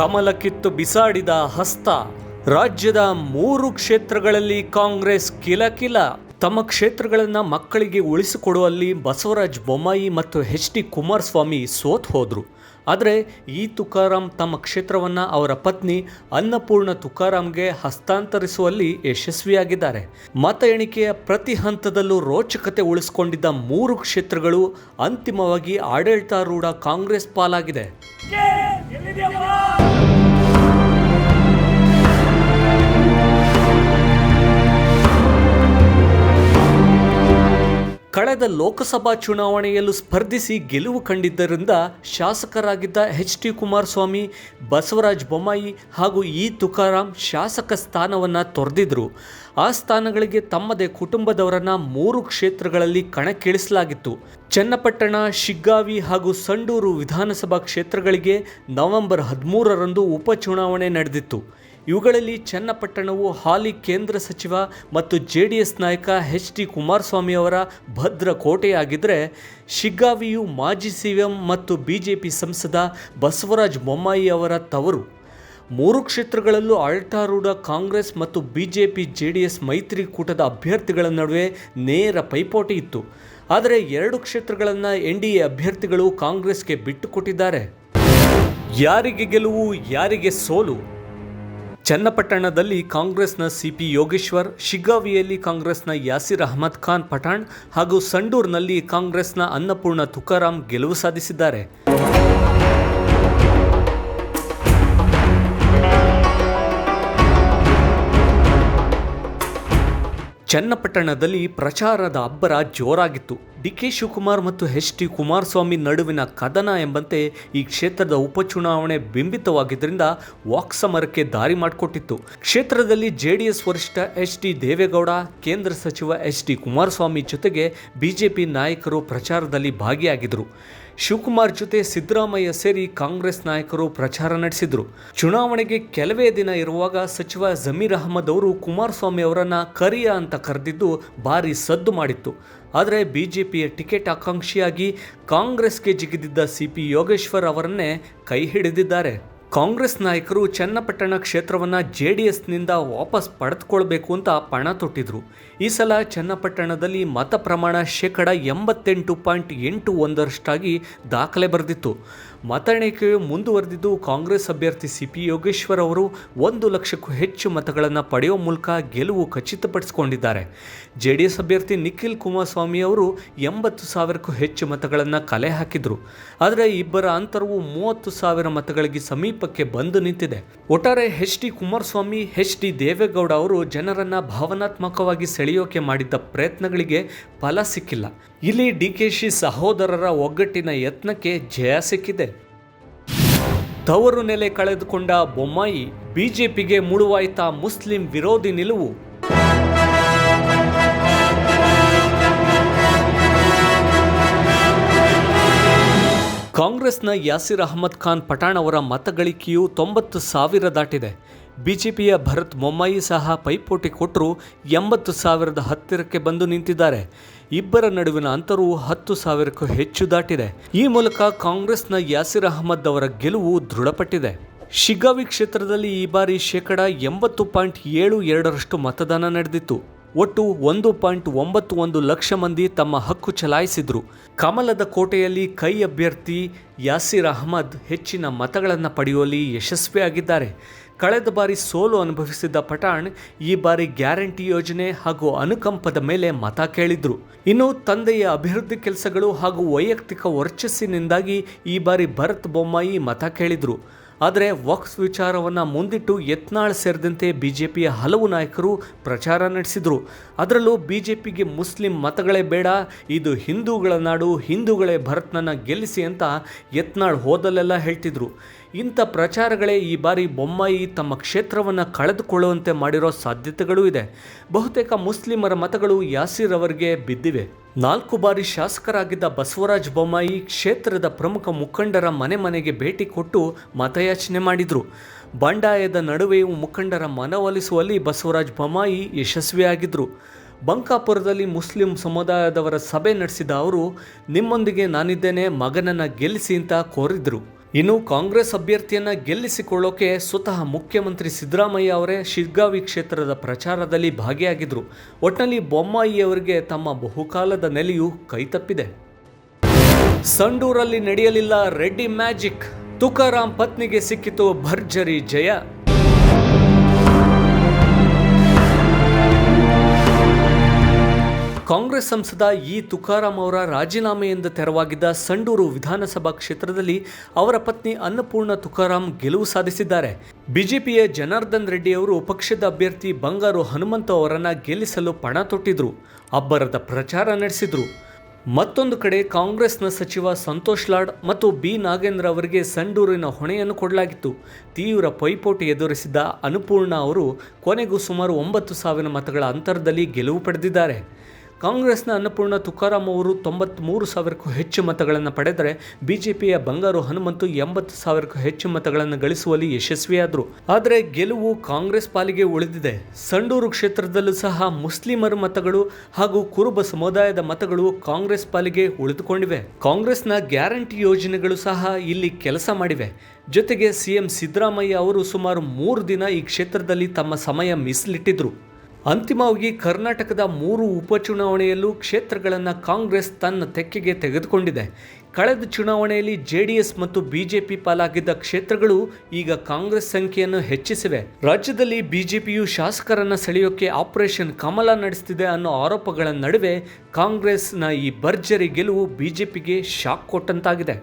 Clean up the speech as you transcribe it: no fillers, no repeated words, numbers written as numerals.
ಕಮಲ ಕಿತ್ತು ಬಿಸಾಡಿದ ಹಸ್ತ. ರಾಜ್ಯದ 3 ಕ್ಷೇತ್ರಗಳಲ್ಲಿ ಕಾಂಗ್ರೆಸ್ ಕಿಲಕಿಲ. ತಮ್ಮ ಕ್ಷೇತ್ರಗಳನ್ನು ಮಕ್ಕಳಿಗೆ ಉಳಿಸಿಕೊಡುವಲ್ಲಿ ಬಸವರಾಜ ಬೊಮ್ಮಾಯಿ ಮತ್ತು ಎಚ್.ಡಿ. ಕುಮಾರಸ್ವಾಮಿ ಸೋತು ಹೋದರು. ಆದರೆ ಈ ತುಕಾರಾಂ ತಮ್ಮ ಕ್ಷೇತ್ರವನ್ನು ಅವರ ಪತ್ನಿ ಅನ್ನಪೂರ್ಣ ತುಕಾರಾಂಗೆ ಹಸ್ತಾಂತರಿಸುವಲ್ಲಿ ಯಶಸ್ವಿಯಾಗಿದ್ದಾರೆ. ಮತ ಎಣಿಕೆಯ ಪ್ರತಿ ಹಂತದಲ್ಲೂ ರೋಚಕತೆ ಉಳಿಸಿಕೊಂಡಿದ್ದ 3 ಕ್ಷೇತ್ರಗಳು ಅಂತಿಮವಾಗಿ ಆಡಳಿತಾರೂಢ ಕಾಂಗ್ರೆಸ್ ಪಾಲಾಗಿದೆ. ಕಳೆದ ಲೋಕಸಭಾ ಚುನಾವಣೆಯಲ್ಲೂ ಸ್ಪರ್ಧಿಸಿ ಗೆಲುವು ಕಂಡಿದ್ದರಿಂದ ಶಾಸಕರಾಗಿದ್ದ ಎಚ್.ಡಿ. ಕುಮಾರಸ್ವಾಮಿ, ಬಸವರಾಜ ಬೊಮ್ಮಾಯಿ ಹಾಗೂ ಇ ತುಕಾರಾಂ ಶಾಸಕ ಸ್ಥಾನವನ್ನು ತೊರೆದಿದ್ದರು. ಆ ಸ್ಥಾನಗಳಿಗೆ ತಮ್ಮದೇ ಕುಟುಂಬದವರನ್ನು 3 ಕ್ಷೇತ್ರಗಳಲ್ಲಿ ಕಣಕ್ಕಿಳಿಸಲಾಗಿತ್ತು. ಚನ್ನಪಟ್ಟಣ, ಶಿಗ್ಗಾವಿ ಹಾಗೂ ಸಂಡೂರು ವಿಧಾನಸಭಾ ಕ್ಷೇತ್ರಗಳಿಗೆ ನವೆಂಬರ್ 13ರಂದು ಉಪಚುನಾವಣೆ ನಡೆದಿತ್ತು. ಇವುಗಳಲ್ಲಿ ಚನ್ನಪಟ್ಟಣವು ಹಾಲಿ ಕೇಂದ್ರ ಸಚಿವ ಮತ್ತು ಜೆಡಿಎಸ್ ನಾಯಕ ಎಚ್.ಡಿ. ಕುಮಾರಸ್ವಾಮಿ ಅವರ ಭದ್ರ ಕೋಟೆಯಾಗಿದ್ದರೆ, ಶಿಗ್ಗಾವಿಯು ಮಾಜಿ ಸಿಎಂ ಮತ್ತು ಬಿಜೆಪಿ ಸಂಸದ ಬಸವರಾಜ ಬೊಮ್ಮಾಯಿ ಅವರ ತವರು. 3 ಕ್ಷೇತ್ರಗಳಲ್ಲೂ ಆಡಳಿತಾರೂಢ ಕಾಂಗ್ರೆಸ್ ಮತ್ತು ಬಿಜೆಪಿ ಜೆಡಿಎಸ್ ಮೈತ್ರಿಕೂಟದ ಅಭ್ಯರ್ಥಿಗಳ ನಡುವೆ ನೇರ ಪೈಪೋಟಿ ಇತ್ತು. ಆದರೆ 2 ಕ್ಷೇತ್ರಗಳನ್ನು ಎನ್ಡಿಎ ಅಭ್ಯರ್ಥಿಗಳು ಕಾಂಗ್ರೆಸ್ಗೆ ಬಿಟ್ಟುಕೊಟ್ಟಿದ್ದಾರೆ. ಯಾರಿಗೆ ಗೆಲುವು, ಯಾರಿಗೆ ಸೋಲು? ಚನ್ನಪಟ್ಟಣದಲ್ಲಿ ಕಾಂಗ್ರೆಸ್ನ ಸಿಪಿ ಯೋಗೇಶ್ವರ್, ಶಿಗ್ಗಾವಿಯಲ್ಲಿ ಕಾಂಗ್ರೆಸ್ನ ಯಾಸಿರ್ ಅಹಮದ್ ಖಾನ್ ಪಠಾಣ್ ಹಾಗೂ ಸಂಡೂರಿನಲ್ಲಿ ಕಾಂಗ್ರೆಸ್ನ ಅನ್ನಪೂರ್ಣ ತುಕಾರಾಂ ಗೆಲುವು ಸಾಧಿಸಿದ್ದಾರೆ. ಚನ್ನಪಟ್ಟಣದಲ್ಲಿ ಪ್ರಚಾರದ ಅಬ್ಬರ ಜೋರಾಗಿತ್ತು. ಡಿ.ಕೆ. ಶಿವಕುಮಾರ್ ಮತ್ತು ಎಚ್.ಡಿ. ಕುಮಾರಸ್ವಾಮಿ ನಡುವಿನ ಕದನ ಎಂಬಂತೆ ಈ ಕ್ಷೇತ್ರದ ಉಪಚುನಾವಣೆ ಬಿಂಬಿತವಾಗಿದ್ದರಿಂದ ವಾಕ್ಸಮರಕ್ಕೆ ದಾರಿ ಮಾಡಿಕೊಟ್ಟಿತ್ತು. ಕ್ಷೇತ್ರದಲ್ಲಿ ಜೆಡಿಎಸ್ ವರಿಷ್ಠ ಎಚ್.ಡಿ. ದೇವೇಗೌಡ, ಕೇಂದ್ರ ಸಚಿವ ಎಚ್.ಡಿ. ಕುಮಾರಸ್ವಾಮಿ ಜೊತೆಗೆ ಬಿಜೆಪಿ ನಾಯಕರು ಪ್ರಚಾರದಲ್ಲಿ ಭಾಗಿಯಾಗಿದ್ದರು. ಶಿವಕುಮಾರ್ ಜೊತೆ ಸಿದ್ದರಾಮಯ್ಯ ಸೇರಿ ಕಾಂಗ್ರೆಸ್ ನಾಯಕರು ಪ್ರಚಾರ ನಡೆಸಿದರು. ಚುನಾವಣೆಗೆ ಕೆಲವೇ ದಿನ ಇರುವಾಗ ಸಚಿವ ಜಮೀರ್ ಅಹಮದ್ ಅವರು ಕುಮಾರಸ್ವಾಮಿ ಅವರನ್ನು ಕರಿಯ ಅಂತ ಕರೆದಿದ್ದು ಭಾರಿ ಸದ್ದು ಮಾಡಿತ್ತು. ಆದರೆ ಬಿಜೆಪಿಯ ಟಿಕೆಟ್ ಆಕಾಂಕ್ಷಿಯಾಗಿ ಕಾಂಗ್ರೆಸ್ಗೆ ಜಿಗಿದಿದ್ದ ಸಿಪಿ ಯೋಗೇಶ್ವರ್ ಅವರನ್ನೇ ಕೈ ಹಿಡಿದಿದ್ದಾರೆ. ಕಾಂಗ್ರೆಸ್ ನಾಯಕರು ಚನ್ನಪಟ್ಟಣ ಕ್ಷೇತ್ರವನ್ನು ಜೆಡಿಎಸ್ನಿಂದ ವಾಪಸ್ ಪಡೆದುಕೊಳ್ಬೇಕು ಅಂತ ಪಣ ತೊಟ್ಟಿದ್ರು. ಈ ಸಲ ಚನ್ನಪಟ್ಟಣದಲ್ಲಿ ಮತ ಪ್ರಮಾಣ 88.81% ದಾಖಲೆ ಬರೆದಿತ್ತು. ಮತ ಎಣಿಕೆಯು ಮುಂದುವರೆದಿದ್ದು ಕಾಂಗ್ರೆಸ್ ಅಭ್ಯರ್ಥಿ ಸಿಪಿ ಯೋಗೇಶ್ವರ್ ಅವರು 1 ಲಕ್ಷಕ್ಕೂ ಹೆಚ್ಚು ಮತಗಳನ್ನು ಪಡೆಯುವ ಮೂಲಕ ಗೆಲುವು ಖಚಿತಪಡಿಸಿಕೊಂಡಿದ್ದಾರೆ. ಜೆಡಿಎಸ್ ಅಭ್ಯರ್ಥಿ ನಿಖಿಲ್ ಕುಮಾರಸ್ವಾಮಿ ಅವರು 80,000ಕ್ಕೂ ಹೆಚ್ಚು ಮತಗಳನ್ನು ಕಲೆ ಹಾಕಿದರು. ಆದರೆ ಇಬ್ಬರ ಅಂತರವು 30,000 ಮತಗಳಿಗೆ ಸಮೀಪಕ್ಕೆ ಬಂದು ನಿಂತಿದೆ. ಒಟ್ಟಾರೆ ಎಚ್.ಡಿ. ಕುಮಾರಸ್ವಾಮಿ, ಎಚ್.ಡಿ. ದೇವೇಗೌಡ ಅವರು ಜನರನ್ನ ಭಾವನಾತ್ಮಕವಾಗಿ ಸೆಳೆಯೋಕೆ ಮಾಡಿದ್ದ ಪ್ರಯತ್ನಗಳಿಗೆ ಫಲ ಸಿಕ್ಕಿಲ್ಲ. ಇಲ್ಲಿ ಡಿ.ಕೆ.ಶಿ ಸಹೋದರರ ಒಗ್ಗಟ್ಟಿನ ಯತ್ನಕ್ಕೆ ಜಯ ಸಿಕ್ಕಿದೆ. ತವರು ನೆಲೆ ಕಳೆದುಕೊಂಡ ಬೊಮ್ಮಾಯಿ, ಬಿಜೆಪಿಗೆ ಮುಳುವಾಯ್ತಾ ಮುಸ್ಲಿಂ ವಿರೋಧಿ ನಿಲುವು? ಕಾಂಗ್ರೆಸ್ನ ಯಾಸಿರ್ ಅಹಮದ್ ಖಾನ್ ಪಠಾಣ್ ಅವರ ಮತಗಳಿಕೆಯು 90,000 ದಾಟಿದೆ. ಬಿಜೆಪಿಯ ಭರತ್ ಬೊಮ್ಮಾಯಿ ಸಹ ಪೈಪೋಟಿ ಕೊಟ್ಟರು 80,000ದ ಹತ್ತಿರಕ್ಕೆ ಬಂದು ನಿಂತಿದ್ದಾರೆ. ಇಬ್ಬರ ನಡುವಿನ ಅಂತರವು 10,000ಕ್ಕೂ ಹೆಚ್ಚು ದಾಟಿದೆ. ಈ ಮೂಲಕ ಕಾಂಗ್ರೆಸ್ನ ಯಾಸಿರ್ ಅಹಮದ್ ಅವರ ಗೆಲುವು ದೃಢಪಟ್ಟಿದೆ. ಶಿಗ್ಗಾವಿ ಕ್ಷೇತ್ರದಲ್ಲಿ ಈ ಬಾರಿ 80.72% ಮತದಾನ ನಡೆದಿತ್ತು. ಒಟ್ಟು 1.91 ಲಕ್ಷ ಮಂದಿ ತಮ್ಮ ಹಕ್ಕು ಚಲಾಯಿಸಿದ್ರು. ಕಮಲದ ಕೋಟೆಯಲ್ಲಿ ಕೈ ಅಭ್ಯರ್ಥಿ ಯಾಸಿರ್ ಅಹಮದ್ ಹೆಚ್ಚಿನ ಮತಗಳನ್ನು ಪಡೆಯುವಲ್ಲಿ ಯಶಸ್ವಿಯಾಗಿದ್ದಾರೆ. ಕಳೆದ ಬಾರಿ ಸೋಲು ಅನುಭವಿಸಿದ್ದ ಪಠಾಣ್ ಈ ಬಾರಿ ಗ್ಯಾರಂಟಿ ಯೋಜನೆ ಹಾಗೂ ಅನುಕಂಪದ ಮೇಲೆ ಮತ ಕೇಳಿದ್ರು. ಇನ್ನು ತಂದೆಯ ಅಭಿವೃದ್ಧಿ ಕೆಲಸಗಳು ಹಾಗೂ ವೈಯಕ್ತಿಕ ವರ್ಚಸ್ಸಿನಿಂದಾಗಿ ಈ ಬಾರಿ ಭರತ್ ಬೊಮ್ಮಾಯಿ ಮತ ಕೇಳಿದ್ರು. ಆದರೆ ವಕ್ಫ್ ವಿಚಾರವನ್ನು ಮುಂದಿಟ್ಟು ಯತ್ನಾಳ್ ಸೇರಿದಂತೆ ಬಿಜೆಪಿಯ ಹಲವು ನಾಯಕರು ಪ್ರಚಾರ ನಡೆಸಿದರು. ಅದರಲ್ಲೂ ಬಿಜೆಪಿಗೆ ಮುಸ್ಲಿಂ ಮತಗಳೇ ಬೇಡ, ಇದು ಹಿಂದೂಗಳ ನಾಡು, ಹಿಂದೂಗಳೇ ಭರತ್ನನ್ನು ಗೆಲ್ಲಿಸಿ ಅಂತ ಯತ್ನಾಳ್ ಹೋದಲ್ಲೆಲ್ಲ ಹೇಳ್ತಿದ್ರು. ಇಂಥ ಪ್ರಚಾರಗಳೇ ಈ ಬಾರಿ ಬೊಮ್ಮಾಯಿ ತಮ್ಮ ಕ್ಷೇತ್ರವನ್ನು ಕಳೆದುಕೊಳ್ಳುವಂತೆ ಮಾಡಿರೋ ಸಾಧ್ಯತೆಗಳೂ ಇದೆ. ಬಹುತೇಕ ಮುಸ್ಲಿಮರ ಮತಗಳು ಯಾಸಿರ್ ಅವರಿಗೆ ಬಿದ್ದಿವೆ. 4 ಬಾರಿ ಶಾಸಕರಾಗಿದ್ದ ಬಸವರಾಜ ಬೊಮ್ಮಾಯಿ ಕ್ಷೇತ್ರದ ಪ್ರಮುಖ ಮುಖಂಡರ ಮನೆ ಮನೆಗೆ ಭೇಟಿ ಕೊಟ್ಟು ಮತಯಾಚನೆ ಮಾಡಿದರು. ಬಂಡಾಯದ ನಡುವೆಯೂ ಮುಖಂಡರ ಮನವೊಲಿಸುವಲ್ಲಿ ಬಸವರಾಜ ಬೊಮ್ಮಾಯಿ ಯಶಸ್ವಿಯಾಗಿದ್ದರು. ಬಂಕಾಪುರದಲ್ಲಿ ಮುಸ್ಲಿಂ ಸಮುದಾಯದವರ ಸಭೆ ನಡೆಸಿದ ಅವರು, ನಿಮ್ಮೊಂದಿಗೆ ನಾನಿದ್ದೇನೆ, ಮಗನನ್ನು ಗೆಲ್ಲಿಸಿ ಅಂತ ಕೋರಿದ್ರು. ಇನ್ನು ಕಾಂಗ್ರೆಸ್ ಅಭ್ಯರ್ಥಿಯನ್ನ ಗೆಲ್ಲಿಸಿಕೊಳ್ಳೋಕೆ ಸ್ವತಃ ಮುಖ್ಯಮಂತ್ರಿ ಸಿದ್ದರಾಮಯ್ಯ ಅವರೇ ಶಿಗ್ಗಾವಿ ಕ್ಷೇತ್ರದ ಪ್ರಚಾರದಲ್ಲಿ ಭಾಗಿಯಾಗಿದ್ರು. ಒಟ್ಟಿನಲ್ಲಿ ಬೊಮ್ಮಾಯಿ ಅವರಿಗೆ ತಮ್ಮ ಬಹುಕಾಲದ ನೆಲೆಯು ಕೈತಪ್ಪಿದೆ. ಸಂಡೂರಲ್ಲಿ ನಡೆಯಲಿಲ್ಲ ರೆಡ್ಡಿ ಮ್ಯಾಜಿಕ್, ತುಕಾರಾಂ ಪತ್ನಿಗೆ ಸಿಕ್ಕಿತು ಭರ್ಜರಿ ಜಯ. ಕಾಂಗ್ರೆಸ್ ಸಂಸದ ಇ ತುಕಾರಾಂ ಅವರ ರಾಜೀನಾಮೆಯಿಂದ ತೆರವಾಗಿದ್ದ ಸಂಡೂರು ವಿಧಾನಸಭಾ ಕ್ಷೇತ್ರದಲ್ಲಿ ಅವರ ಪತ್ನಿ ಅನ್ನಪೂರ್ಣ ತುಕಾರಾಂ ಗೆಲುವು ಸಾಧಿಸಿದ್ದಾರೆ. ಬಿಜೆಪಿಯ ಜನಾರ್ದನ್ ರೆಡ್ಡಿ ಅವರು ಪಕ್ಷದ ಅಭ್ಯರ್ಥಿ ಬಂಗಾರು ಹನುಮಂತ ಅವರನ್ನು ಗೆಲ್ಲಿಸಲು ಪಣ ತೊಟ್ಟಿದ್ರು, ಅಬ್ಬರದ ಪ್ರಚಾರ ನಡೆಸಿದ್ರು. ಮತ್ತೊಂದು ಕಡೆ ಕಾಂಗ್ರೆಸ್ನ ಸಚಿವ ಸಂತೋಷ್ ಲಾಡ್ ಮತ್ತು ಬಿ ನಾಗೇಂದ್ರ ಅವರಿಗೆ ಸಂಡೂರಿನ ಹೊಣೆಯನ್ನು ಕೊಡಲಾಗಿತ್ತು. ತೀವ್ರ ಪೈಪೋಟಿ ಎದುರಿಸಿದ್ದ ಅನ್ನಪೂರ್ಣ ಅವರು ಕೊನೆಗೂ ಸುಮಾರು 9,000 ಮತಗಳ ಅಂತರದಲ್ಲಿ ಗೆಲುವು ಪಡೆದಿದ್ದಾರೆ. ಕಾಂಗ್ರೆಸ್ನ ಅನ್ನಪೂರ್ಣ ತುಕಾರಾಂ ಅವರು 93,000ಕ್ಕೂ ಹೆಚ್ಚು ಮತಗಳನ್ನು ಪಡೆದರೆ ಬಿಜೆಪಿಯ ಬಂಗಾರು ಹನುಮಂತು 80,000ಕ್ಕೂ ಹೆಚ್ಚು ಮತಗಳನ್ನು ಗಳಿಸುವಲ್ಲಿ ಯಶಸ್ವಿಯಾದರು. ಆದರೆ ಗೆಲುವು ಕಾಂಗ್ರೆಸ್ ಪಾಲಿಗೆ ಉಳಿದಿದೆ. ಸಂಡೂರು ಕ್ಷೇತ್ರದಲ್ಲೂ ಸಹ ಮುಸ್ಲಿಮರ ಮತಗಳು ಹಾಗೂ ಕುರುಬ ಸಮುದಾಯದ ಮತಗಳು ಕಾಂಗ್ರೆಸ್ ಪಾಲಿಗೆ ಉಳಿದುಕೊಂಡಿವೆ. ಕಾಂಗ್ರೆಸ್ನ ಗ್ಯಾರಂಟಿ ಯೋಜನೆಗಳು ಸಹ ಇಲ್ಲಿ ಕೆಲಸ ಮಾಡಿವೆ. ಜೊತೆಗೆ ಸಿಎಂ ಸಿದ್ದರಾಮಯ್ಯ ಅವರು ಸುಮಾರು 3 ದಿನ ಈ ಕ್ಷೇತ್ರದಲ್ಲಿ ತಮ್ಮ ಸಮಯ ಮೀಸಲಿಟ್ಟಿದ್ರು. ಅಂತಿಮವಾಗಿ ಕರ್ನಾಟಕದ 3 ಉಪಚುನಾವಣೆಯಲ್ಲೂ ಕ್ಷೇತ್ರಗಳನ್ನು ಕಾಂಗ್ರೆಸ್ ತನ್ನ ತೆಕ್ಕೆಗೆ ತೆಗೆದುಕೊಂಡಿದೆ. ಕಳೆದ ಚುನಾವಣೆಯಲ್ಲಿ ಜೆಡಿಎಸ್ ಮತ್ತು ಬಿಜೆಪಿ ಪಾಲಾಗಿದ್ದ ಕ್ಷೇತ್ರಗಳು ಈಗ ಕಾಂಗ್ರೆಸ್ ಸಂಖ್ಯೆಯನ್ನು ಹೆಚ್ಚಿಸಿವೆ. ರಾಜ್ಯದಲ್ಲಿ ಬಿಜೆಪಿಯು ಶಾಸಕರನ್ನು ಸೆಳೆಯೋಕೆ ಆಪರೇಷನ್ ಕಮಲ ನಡೆಸುತ್ತಿದೆ ಅನ್ನೋ ಆರೋಪಗಳ ನಡುವೆ ಕಾಂಗ್ರೆಸ್ನ ಈ ಭರ್ಜರಿ ಗೆಲುವು ಬಿಜೆಪಿಗೆ ಶಾಕ್ ಕೊಟ್ಟಂತಾಗಿದೆ.